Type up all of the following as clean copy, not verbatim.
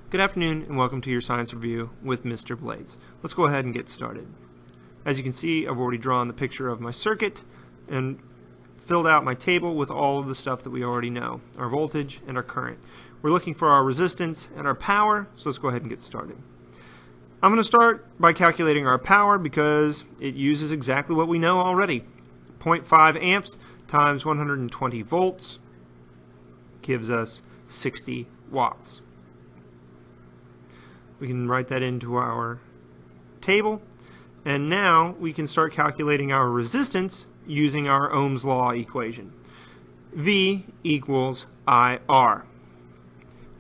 Good afternoon and welcome to your science review with Mr. Blades. Let's go ahead and get started. As you can see, I've already drawn the picture of my circuit and filled out my table with all of the stuff that we already know, our voltage and our current. We're looking for our resistance and our power, so let's go ahead and get started. I'm going to start by calculating our power because it uses exactly what we know already. 0.5 amps times 120 volts gives us 60 watts. We can write that into our table, and now we can start calculating our resistance using our Ohm's law equation. V equals IR.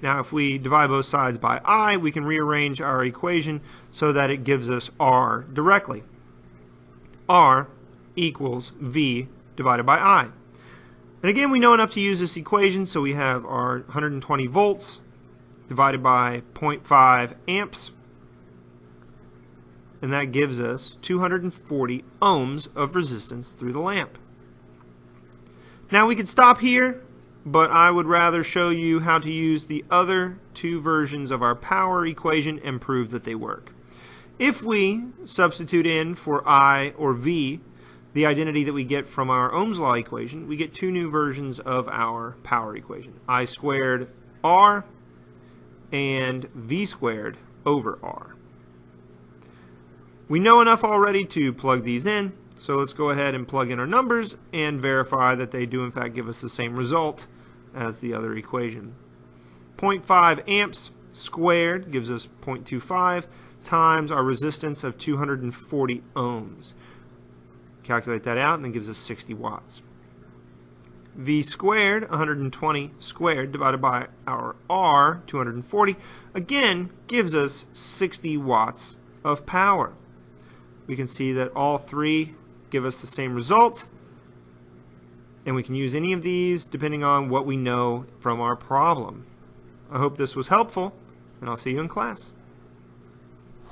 Now if we divide both sides by I, we can rearrange our equation so that it gives us R directly. R equals V divided by I. And again, we know enough to use this equation, so we have our 120 volts divided by 0.5 amps, and that gives us 240 ohms of resistance through the lamp. Now we could stop here, but I would rather show you how to use the other two versions of our power equation and prove that they work. If we substitute in for I or V the identity that we get from our Ohm's law equation, we get two new versions of our power equation. I squared R and V squared over R. We know enough already to plug these in, so let's go ahead and plug in our numbers and verify that they do in fact give us the same result as the other equation. 0.5 amps squared gives us 0.25 times our resistance of 240 ohms. Calculate that out and it gives us 60 watts. V squared, 120 squared, divided by our R, 240, again gives us 60 watts of power. We can see that all three give us the same result, and we can use any of these depending on what we know from our problem. I hope this was helpful, and I'll see you in class.